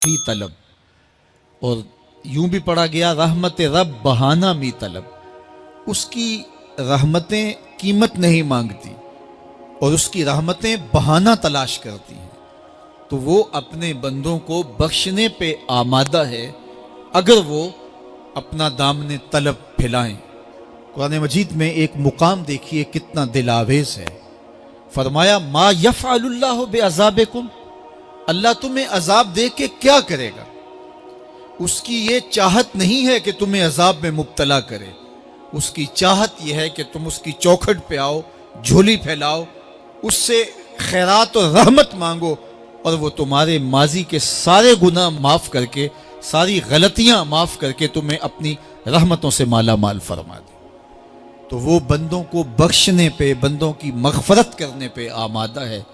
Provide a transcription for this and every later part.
मी तलब, और यूं भी पढ़ा गया रहमत रब बहाना मी तलब। उसकी रहमतें कीमत नहीं मांगती और उसकी रहमतें बहाना तलाश करती हैं, तो वो अपने बंदों को बख्शने पे आमादा है अगर वो अपना दामने तलब फैलाएं। कुरान मजीद में एक मुकाम देखिए कितना दिलावेज है। फरमाया मा यफ़अलुल्लाहु बिअज़ाबिकुम, अल्लाह तुम्हें अजाब दे के क्या करेगा। उसकी ये चाहत नहीं है कि तुम्हें अजाब में मुब्तला करे, उसकी चाहत यह है कि तुम उसकी चौखट पे आओ, झोली फैलाओ, उससे खैरात और रहमत मांगो और वो तुम्हारे माजी के सारे गुनाह माफ़ करके, सारी गलतियां माफ़ करके तुम्हें अपनी रहमतों से माला माल फरमा दे। तो वो बंदों को बख्शने पे, बंदों की मग़फ़रत करने पे आमादा है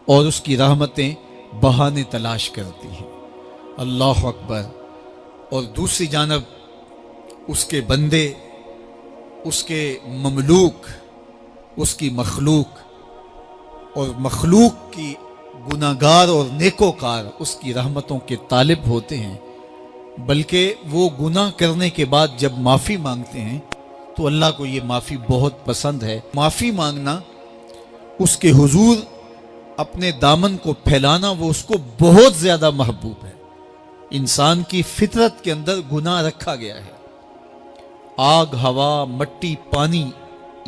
और उसकी रहमतें बहाने तलाश करती हैं। अल्लाह अकबर। और दूसरी जानब उसके बंदे, उसके ममलूक, उसकी मखलूक और मखलूक की गुनाहगार और नेकोकार उसकी रहमतों के तालिब होते हैं, बल्कि वो गुनाह करने के बाद जब माफ़ी मांगते हैं तो अल्लाह को ये माफ़ी बहुत पसंद है। माफ़ी मांगना, उसके हुजूर अपने दामन को फैलाना, वो उसको बहुत ज़्यादा महबूब है। इंसान की फितरत के अंदर गुनाह रखा गया है। आग, हवा, मट्टी, पानी,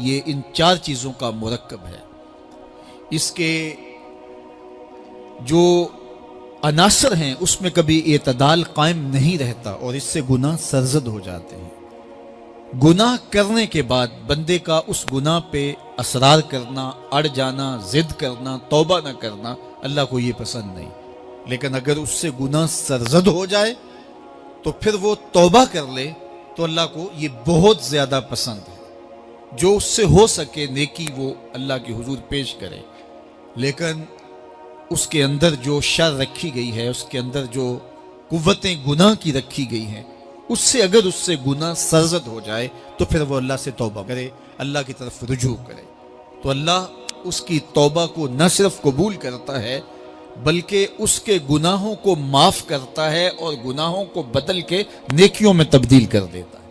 ये इन चार चीज़ों का मुरक्कब है। इसके जो अनासर हैं उसमें कभी एतदाल कायम नहीं रहता और इससे गुनाह सरजद हो जाते हैं। गुनाह करने के बाद बंदे का उस गुनाह पे असरार करना, अड़ जाना, जिद करना, तौबा न करना, अल्लाह को ये पसंद नहीं। लेकिन अगर उससे गुनाह सरजद हो जाए तो फिर वो तौबा कर ले तो अल्लाह को ये बहुत ज़्यादा पसंद है। जो उससे हो सके नेकी वो अल्लाह के हुजूर पेश करे, लेकिन उसके अंदर जो शर रखी गई है, उसके अंदर जो कुव्वतें गुनाह की रखी गई हैं, उससे अगर उससे गुनाह सरजद हो जाए तो फिर वो अल्लाह से तौबा करे, अल्लाह की तरफ रुजू करे, तो अल्लाह उसकी तौबा को न सिर्फ कबूल करता है बल्कि उसके गुनाहों को माफ़ करता है और गुनाहों को बदल के नेकियों में तब्दील कर देता है।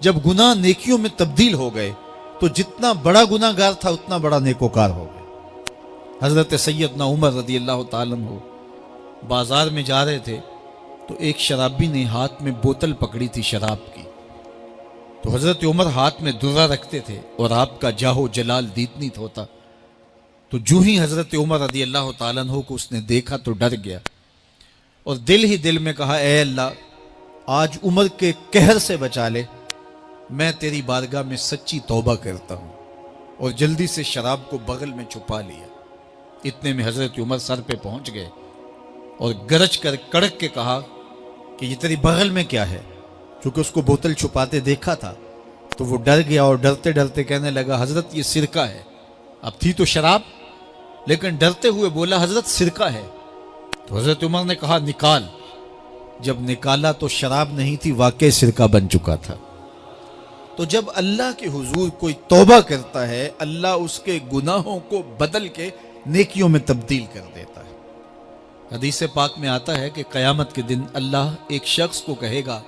जब गुनाह नेकियों में तब्दील हो गए तो जितना बड़ा गुनाहगार था उतना बड़ा नेकोकार हो गया। हज़रत सैयदना उमर रज़ी अल्लाह ताला अन्हु बाजार में जा रहे थे तो एक शराबी ने हाथ में बोतल पकड़ी थी शराब की। तो हज़रत उमर हाथ में दुर्रा रखते थे और आपका जाहो जलाल दीदनीत होता। तो जो ही हज़रत उमर रज़ी अल्लाह ताला अन्हु को उसने देखा तो डर गया और दिल ही दिल में कहा, ए अल्लाह, आज उमर के कहर से बचा ले, मैं तेरी बारगाह में सच्ची तौबा करता हूँ। और जल्दी से शराब को बगल में छुपा लिया। इतने में हज़रत उमर सर पे पहुँच गए और गरज कर कड़क के कहा कि ये तेरी बगल में क्या है। क्योंकि उसको बोतल छुपाते देखा था तो वो डर गया और डरते डरते कहने लगा, हज़रत ये सिरका है। अब थी तो शराब, लेकिन डरते हुए बोला, हज़रत सिरका है। तो हज़रत उमर ने कहा, निकाल। जब निकाला तो शराब नहीं थी, वाकई सिरका बन चुका था। तो जब अल्लाह के हुजूर कोई तौबा करता है, अल्लाह उसके गुनाहों को बदल के नेकियों में तब्दील कर देता है। हदीस पाक में आता है कि क़यामत के दिन अल्लाह एक शख्स को कहेगा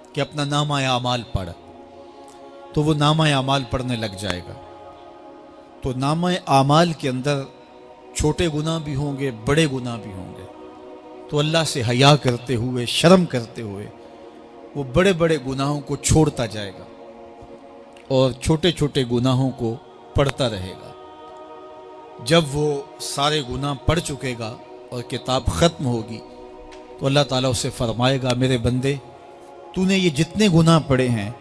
कि अपना नामा आमाल पढ़, तो वो नामा आमाल पढ़ने लग जाएगा। तो नामा आमाल के अंदर छोटे गुनाह भी होंगे, बड़े गुनाह भी होंगे। तो अल्लाह से हया करते हुए, शर्म करते हुए वो बड़े बड़े गुनाहों को छोड़ता जाएगा और छोटे छोटे गुनाहों को पढ़ता रहेगा। जब वो सारे गुनाह पढ़ चुकेगा और किताब ख़त्म होगी तो अल्लाह ताला उसे फरमाएगा, मेरे बंदे, तूने ये जितने गुनाह पढ़े हैं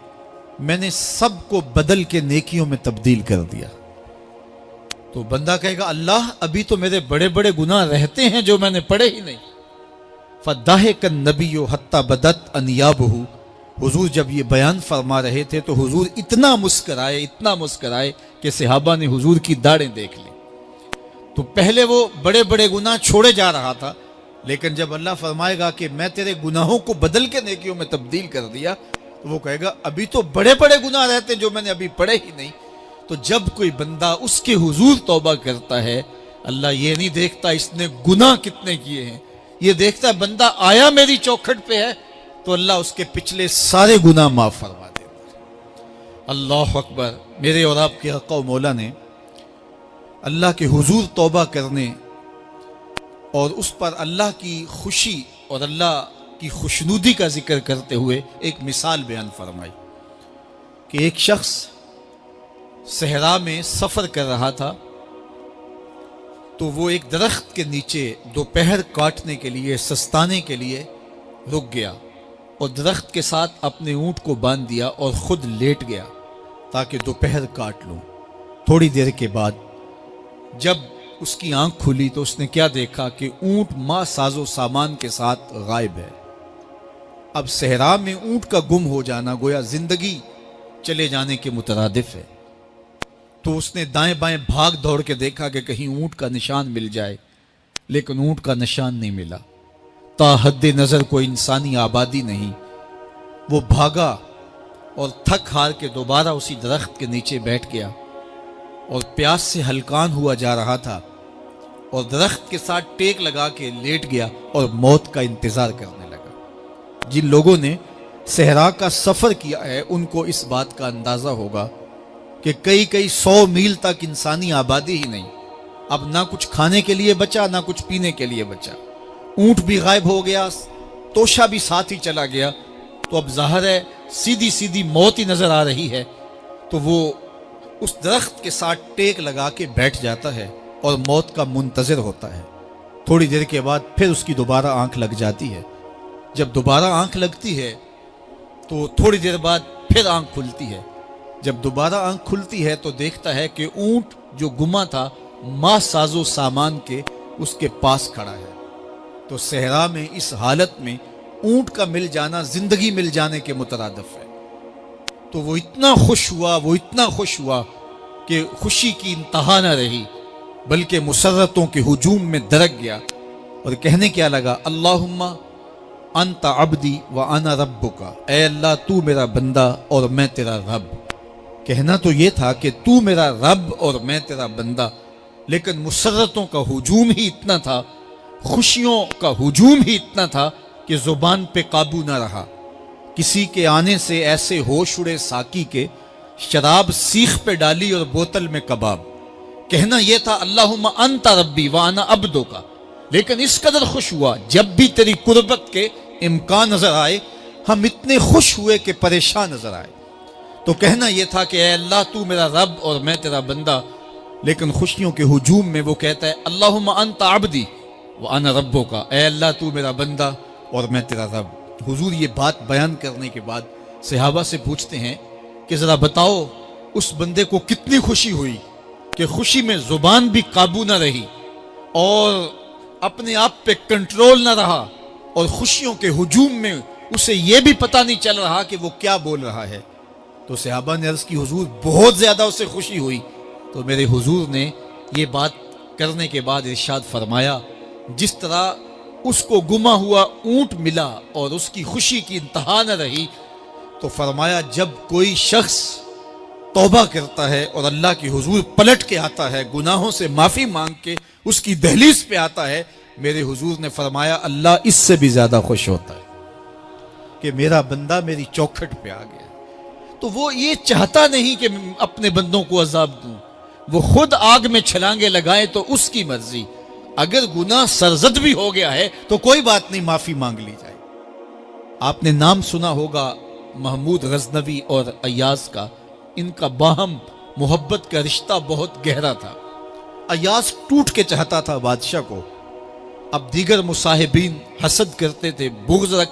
मैंने सब को बदल के नेकियों में तब्दील कर दिया। तो बंदा कहेगा, अल्लाह, अभी तो मेरे बड़े बड़े गुनाह रहते हैं जो मैंने पढ़े ही नहीं। फ़दाहिकन नबियो हत्ता बदत अनियाबहु। हुजूर जब ये बयान फरमा रहे थे तो हुजूर इतना मुस्कराए, इतना मुस्कराए कि सहाबा ने हुजूर की दाढ़ें देख ली। तो पहले वो बड़े बड़े गुनाह छोड़े जा रहा था, लेकिन जब अल्लाह फरमाएगा कि मैं तेरे गुनाहों को बदल के नेकियों में तब्दील कर दिया, तो वो कहेगा, अभी तो बड़े बड़े गुनाह रहते जो मैंने अभी पढ़े ही नहीं। तो जब कोई बंदा उसके हुजूर तौबा करता है, अल्लाह ये नहीं देखता इसने गुनाह कितने किए हैं, یہ دیکھتا ہے بندہ آیا میری چوکھٹ پہ ہے تو اللہ اس کے پچھلے سارے گناہ معاف فرما دیتا ہے۔ اللہ اکبر۔ میرے اور آپ کے آقا و مولا نے اللہ کے حضور توبہ کرنے اور اس پر اللہ کی خوشی اور اللہ کی خوشنودی کا ذکر کرتے ہوئے ایک مثال بیان فرمائی کہ ایک شخص صحرا میں سفر کر رہا تھا تو وہ ایک درخت کے نیچے دوپہر کاٹنے کے لیے سستانے کے لیے رک گیا اور درخت کے ساتھ اپنے اونٹ کو باندھ دیا اور خود لیٹ گیا تاکہ دوپہر کاٹ لوں۔ تھوڑی دیر کے بعد جب اس کی آنکھ کھلی تو اس نے کیا دیکھا کہ اونٹ ماں ساز و سامان کے ساتھ غائب ہے۔ اب صحرا میں اونٹ کا گم ہو جانا گویا زندگی چلے جانے کے مترادف ہے۔ تو اس نے دائیں بائیں بھاگ دوڑ کے دیکھا کہ کہیں اونٹ کا نشان مل جائے، لیکن اونٹ کا نشان نہیں ملا۔ تا حد نظر کوئی انسانی آبادی نہیں۔ وہ بھاگا اور تھک ہار کے دوبارہ اسی درخت کے نیچے بیٹھ گیا اور پیاس سے ہلکان ہوا جا رہا تھا اور درخت کے ساتھ ٹیک لگا کے لیٹ گیا اور موت کا انتظار کرنے لگا۔ جن لوگوں نے صحرا کا سفر کیا ہے ان کو اس بات کا اندازہ ہوگا کہ کئی 100 میل تک انسانی آبادی ہی نہیں، اب نہ کچھ کھانے کے لیے بچا نہ کچھ پینے کے لیے بچا، اونٹ بھی غائب ہو گیا، توشا بھی ساتھ ہی چلا گیا، تو اب ظاہر ہے سیدھی موت ہی نظر آ رہی ہے۔ تو وہ اس درخت کے ساتھ ٹیک لگا کے بیٹھ جاتا ہے اور موت کا منتظر ہوتا ہے۔ تھوڑی دیر کے بعد پھر اس کی دوبارہ آنکھ لگ جاتی ہے۔ جب دوبارہ آنکھ لگتی ہے تو تھوڑی دیر بعد پھر آنکھ کھلتی ہے۔ جب دوبارہ آنکھ کھلتی ہے تو دیکھتا ہے کہ اونٹ جو گما تھا ماں ساز و سامان کے اس کے پاس کھڑا ہے۔ تو صحرا میں اس حالت میں اونٹ کا مل جانا زندگی مل جانے کے مترادف ہے۔ تو وہ اتنا خوش ہوا کہ خوشی کی انتہا نہ رہی، بلکہ مسرتوں کے ہجوم میں درک گیا اور کہنے کیا لگا، اللہم انت عبدی وانا ربک، اے اللہ تو میرا بندہ اور میں تیرا رب۔ کہنا تو یہ تھا کہ تو میرا رب اور میں تیرا بندہ، لیکن مسرتوں کا ہجوم ہی اتنا تھا، خوشیوں کا ہجوم ہی اتنا تھا کہ زبان پہ قابو نہ رہا۔ کسی کے آنے سے ایسے ہوش اڑے ساقی کے، شراب سیخ پہ ڈالی اور بوتل میں کباب۔ کہنا یہ تھا اللہم انت ربی وانا عبدک، لیکن اس قدر خوش ہوا جب بھی تیری قربت کے امکان نظر آئے ہم اتنے خوش ہوئے کہ پریشان نظر آئے۔ تو کہنا یہ تھا کہ اے اللہ تو میرا رب اور میں تیرا بندہ، لیکن خوشیوں کے ہجوم میں وہ کہتا ہے اللہم انت عبدی وانا ربک، اے اللہ تو میرا بندہ اور میں تیرا رب۔ حضور یہ بات بیان کرنے کے بعد صحابہ سے پوچھتے ہیں کہ ذرا بتاؤ اس بندے کو کتنی خوشی ہوئی کہ خوشی میں زبان بھی قابو نہ رہی اور اپنے آپ پہ کنٹرول نہ رہا، اور خوشیوں کے ہجوم میں اسے یہ بھی پتہ نہیں چل رہا کہ وہ کیا بول رہا ہے۔ تو صحابہ نے عرض کی حضور بہت زیادہ اسے خوشی ہوئی۔ تو میرے حضور نے یہ بات کرنے کے بعد ارشاد فرمایا، جس طرح اس کو گما ہوا اونٹ ملا اور اس کی خوشی کی انتہا نہ رہی، تو فرمایا جب کوئی شخص توبہ کرتا ہے اور اللہ کی حضور پلٹ کے آتا ہے، گناہوں سے معافی مانگ کے اس کی دہلیز پہ آتا ہے، میرے حضور نے فرمایا اللہ اس سے بھی زیادہ خوش ہوتا ہے کہ میرا بندہ میری چوکھٹ پہ آ گیا۔ تو وہ یہ چاہتا نہیں کہ اپنے بندوں کو عذاب دوں، وہ خود آگ میں چھلانگے لگائے تو اس کی مرضی، اگر گناہ سرزد بھی ہو گیا ہے تو کوئی بات نہیں، معافی مانگ لی جائے۔ آپ نے نام سنا ہوگا محمود غزنوی اور ایاز کا، ان کا باہم محبت کا رشتہ بہت گہرا تھا۔ ایاز ٹوٹ کے چاہتا تھا بادشاہ کو، اب دیگر مصاحبین حسد کرتے تھے، بغض رکھتے